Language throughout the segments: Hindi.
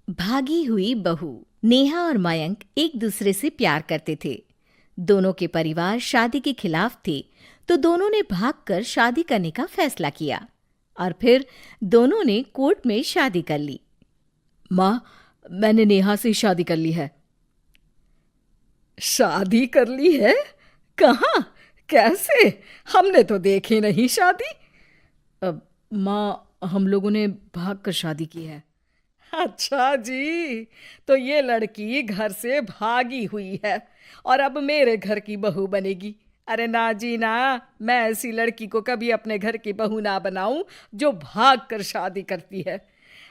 भागी हुई बहू। नेहा और मयंक एक दूसरे से प्यार करते थे। दोनों के परिवार शादी के खिलाफ थे, तो दोनों ने भागकर शादी करने का फैसला किया और फिर दोनों ने कोर्ट में शादी कर ली। माँ, मैंने नेहा से शादी कर ली है। शादी कर ली है? कहाँ? कैसे? हमने तो देखी नहीं शादी। माँ, हम लोगों ने भाग कर शादी की है। अच्छा जी, तो ये लड़की घर से भागी हुई है और अब मेरे घर की बहू बनेगी। अरे ना जी ना, मैं ऐसी लड़की को कभी अपने घर की बहू ना बनाऊं जो भाग कर शादी करती है।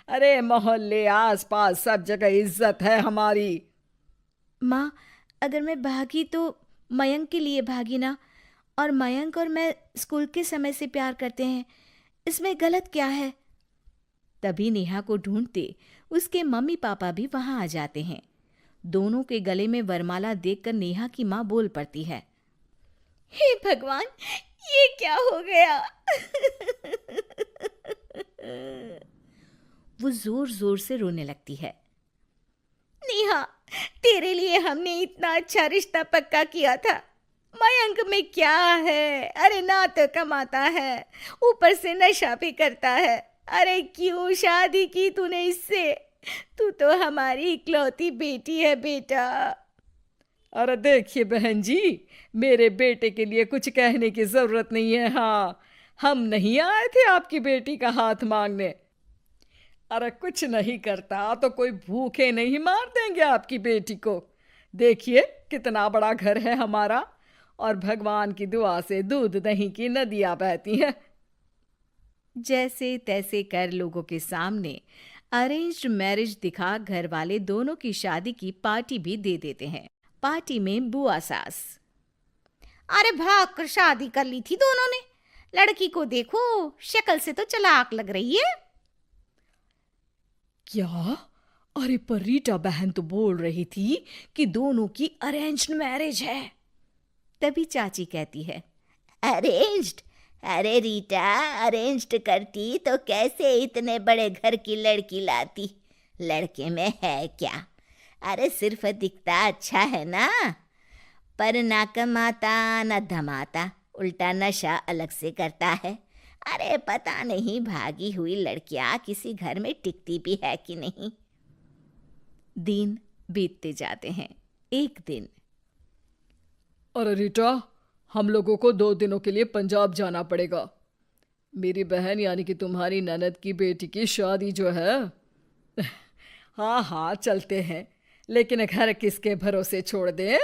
अरे मोहल्ले आस पास सब जगह इज्जत है हमारी। माँ, अगर मैं भागी तो मयंक के लिए भागी ना। और मयंक और मैं स्कूल के समय से प्यार करते हैं, इसमें गलत क्या है? तभी नेहा को ढूंढते उसके मम्मी पापा भी वहां आ जाते हैं। दोनों के गले में वरमाला देखकर नेहा की माँ बोल पड़ती है। हे भगवान, ये क्या हो गया? वो जोर जोर से रोने लगती है। नेहा, तेरे लिए हमने इतना अच्छा रिश्ता पक्का किया था। मयंक में क्या है? अरे ना तो कमाता है, ऊपर से नशा भी करता है। अरे क्यों शादी की तूने इससे? तू तो हमारी इकलौती बेटी है बेटा। अरे देखिए बहन जी, मेरे बेटे के लिए कुछ कहने की जरूरत नहीं है। हाँ, हम नहीं आए थे आपकी बेटी का हाथ मांगने। अरे कुछ नहीं करता तो कोई भूखे नहीं मार देंगे आपकी बेटी को। देखिए कितना बड़ा घर है हमारा, और भगवान की दुआ से दूध दही की नदियां बहती हैं। जैसे तैसे कर लोगों के सामने अरेंज्ड मैरिज दिखा घर वाले दोनों की शादी की पार्टी भी दे देते हैं। पार्टी में बुआ सास। अरे भाग कर शादी कर ली थी दोनों ने। लड़की को देखो, शक्ल से तो चालाक लग रही है। क्या? अरे पर रीटा बहन तो बोल रही थी कि दोनों की अरेंज्ड मैरिज है। तभी चाची कहती है, अरेंज्ड? अरे रीटा, अरेंज्ड करती तो कैसे इतने बड़े घर की लड़की लाती? लड़के में है क्या? अरे सिर्फ दिखता अच्छा है ना, पर ना कमाता ना धमाता, उल्टा नशा अलग से करता है। अरे पता नहीं भागी हुई लड़कियां किसी घर में टिकती भी है कि नहीं। दिन बीतते जाते हैं। एक दिन। अरे रीटा, हम लोगों को 2 दिनों के लिए पंजाब जाना पड़ेगा। मेरी बहन यानी कि तुम्हारी ननद की बेटी की शादी जो है। हाँ हाँ चलते हैं, लेकिन घर किसके भरोसे छोड़ दें?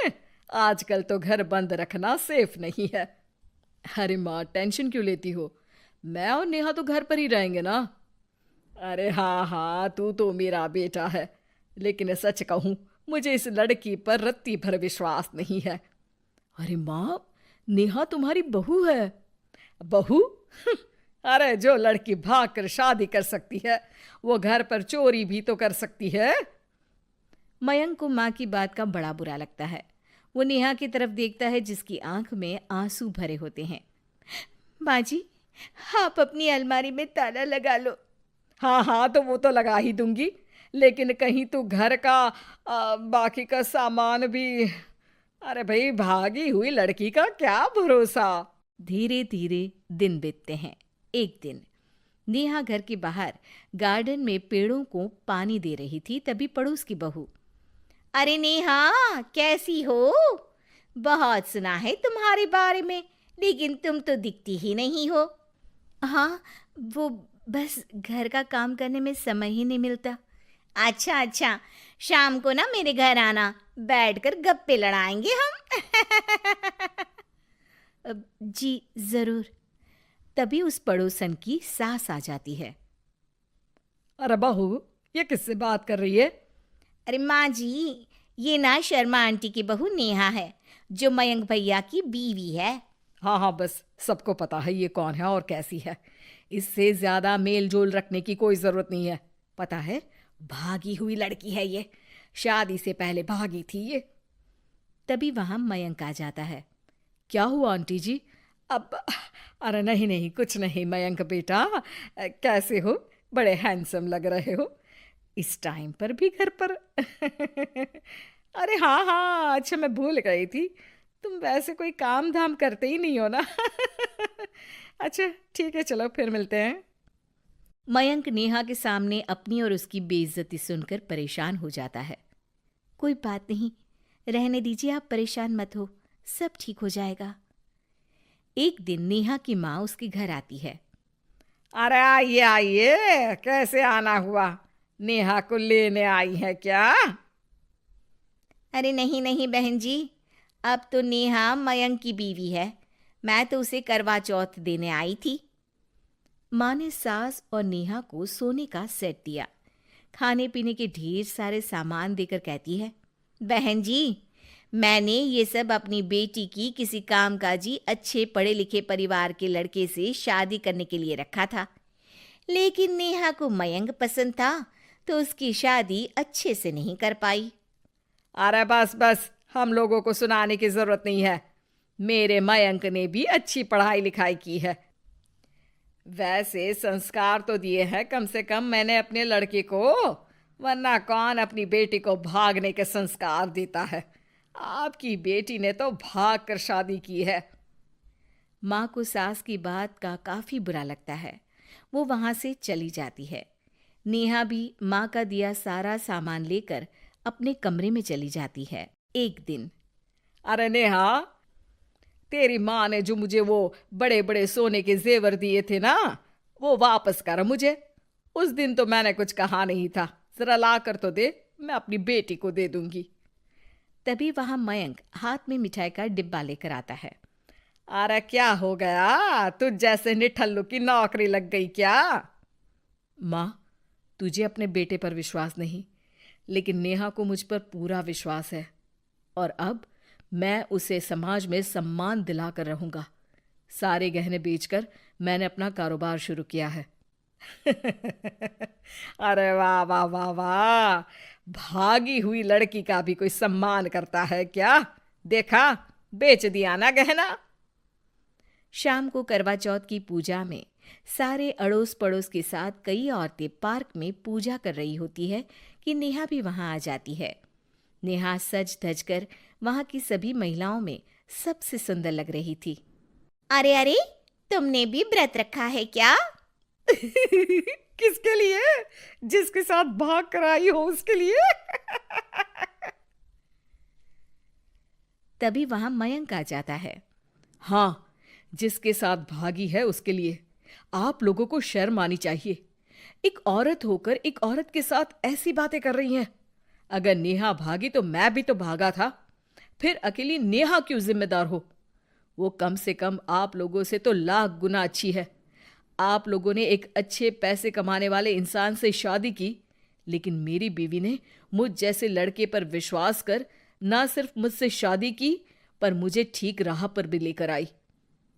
आजकल तो घर बंद रखना सेफ नहीं है। अरे माँ, टेंशन क्यों लेती हो? मैं और नेहा तो घर पर ही रहेंगे ना। अरे हाँ हाँ, तू तो मेरा बेटा है, लेकिन सच कहूँ मुझे इस लड़की पर रत्ती भर विश्वास नहीं है। अरे माँ, नेहा तुम्हारी बहू है। बहू? अरे जो लड़की भाग कर शादी कर सकती है, वो घर पर चोरी भी तो कर सकती है। मयंक को माँ की बात का बड़ा बुरा लगता है। वो नेहा की तरफ देखता है जिसकी आंख में आंसू भरे होते हैं। माँ जी, आप अपनी अलमारी में ताला लगा लो। हाँ हाँ, तो वो तो लगा ही दूंगी, लेकिन कहीं तू घर का बाकी का सामान भी। अरे भाई, भागी हुई लड़की का क्या भरोसा। धीरे धीरे दिन बीतते हैं। एक दिन नेहा घर के बाहर गार्डन में पेड़ों को पानी दे रही थी, तभी पड़ोस की बहू, अरे नेहा, कैसी हो? बहुत सुना है तुम्हारे बारे में, लेकिन तुम तो दिखती ही नहीं हो। हाँ, वो बस घर का काम करने में समय ही नहीं मिलता। अच्छा अच्छा, शाम को ना मेरे घर आना, बैठकर गप्पे लड़ाएंगे हम। जी जरूर। तभी उस पड़ोसन की सास आ जाती है। अरे बहू, ये किससे बात कर रही है? अरे माँ जी, ये ना शर्मा आंटी की बहू नेहा है, जो मयंक भैया की बीवी है। हाँ हाँ, बस सबको पता है ये कौन है और कैसी है। इससे ज्यादा मेल जोल रखने की कोई जरूरत नहीं है। पता है, भागी हुई लड़की है ये, शादी से पहले भागी थी ये। तभी वहां मयंक आ जाता है। क्या हुआ आंटी जी? अब अरे नहीं नहीं, कुछ नहीं मयंक बेटा, कैसे हो? बड़े हैंडसम लग रहे हो। इस टाइम पर भी घर पर? अरे हाँ हाँ, अच्छा मैं भूल गई थी, तुम वैसे कोई काम धाम करते ही नहीं हो ना। अच्छा ठीक है, चलो फिर मिलते हैं। मयंक नेहा के सामने अपनी और उसकी बेइज्जती सुनकर परेशान हो जाता है। कोई बात नहीं, रहने दीजिए, आप परेशान मत हो, सब ठीक हो जाएगा। एक दिन नेहा की माँ उसके घर आती है। अरे आइए आइए, कैसे आना हुआ? नेहा को लेने आई है क्या? अरे नहीं नहीं बहन जी, अब तो नेहा मयंक की बीवी है, मैं तो उसे करवा चौथ देने आई थी। माँ ने सास और नेहा को सोने का सेट दिया, खाने पीने के ढेर सारे सामान देकर कहती है, बहन जी, मैंने ये सब अपनी बेटी की किसी कामकाजी अच्छे पढ़े लिखे परिवार के लड़के से शादी करने के लिए रखा था, लेकिन नेहा को मयंक पसंद था तो उसकी शादी अच्छे से नहीं कर पाई। अरे बस बस, हम लोगों को सुनाने की जरूरत नहीं है। मेरे मयंक ने भी अच्छी पढ़ाई लिखाई की है। वैसे संस्कार तो दिए हैं कम से कम मैंने अपने लड़के को, वरना कौन अपनी बेटी को भागने के संस्कार देता है? आपकी बेटी ने तो भाग कर शादी की है। माँ को सास की बात का काफी बुरा लगता है, वो वहां से चली जाती है। नेहा भी माँ का दिया सारा सामान लेकर अपने कमरे में चली जाती है। एक दिन, अरे नेहा, तेरी माँ ने जो मुझे वो बड़े बड़े सोने के जेवर दिए थे ना, वो वापस कर मुझे। उस दिन तो मैंने कुछ कहा नहीं था, जरा ला कर तो दे, मैं अपनी बेटी को दे दूंगी। तभी वहां मयंक हाथ में मिठाई का डिब्बा लेकर आता है। अरे क्या हो गया, तुझ जैसे निठल्लू की नौकरी लग गई क्या? माँ, तुझे अपने बेटे पर विश्वास नहीं, लेकिन नेहा को मुझ पर पूरा विश्वास है, और अब मैं उसे समाज में सम्मान दिलाकर रहूंगा। सारे गहने बेचकर मैंने अपना कारोबार शुरू किया है। अरे वाह वाह वाह वाह, भागी हुई लड़की का भी कोई सम्मान करता है क्या? देखा, बेच दिया ना गहना। शाम को करवा चौथ की पूजा में सारे अड़ोस पड़ोस के साथ कई औरतें पार्क में पूजा कर रही होती है कि नेहा भी वहां आ जाती है। नेहा सज धज कर वहां की सभी महिलाओं में सबसे सुंदर लग रही थी। अरे अरे, तुमने भी व्रत रखा है क्या? किसके लिए? जिसके साथ भाग कर आई हो उसके लिए। तभी वहां मयंक आ जाता है। हाँ, जिसके साथ भागी है उसके लिए। आप लोगों को शर्म आनी चाहिए। एक औरत होकर एक औरत के साथ ऐसी बातें कर रही हैं। अगर नेहा भागी तो मैं भी तो भागा था, फिर अकेली नेहा क्यों जिम्मेदार हो? वो कम से कम आप लोगों से तो लाख गुना अच्छी है। आप लोगों ने एक अच्छे पैसे कमाने वाले इंसान से शादी की, लेकिन मेरी बीवी ने मुझ जैसे लड़के पर विश्वास कर ना सिर्फ मुझसे शादी की, पर मुझे ठीक राह पर भी लेकर आई।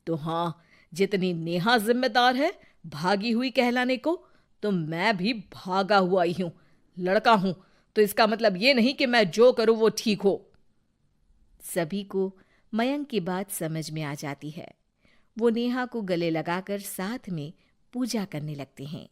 तो हाँ, जितनी नेहा जिम्मेदार है भागी हुई कहलाने को, तो मैं भी भागा हुआ ही हूं, लड़का हूं। तो इसका मतलब ये नहीं कि मैं जो करूं वो ठीक हो। सभी को मयंक की बात समझ में आ जाती है। वो नेहा को गले लगाकर साथ में पूजा करने लगते हैं।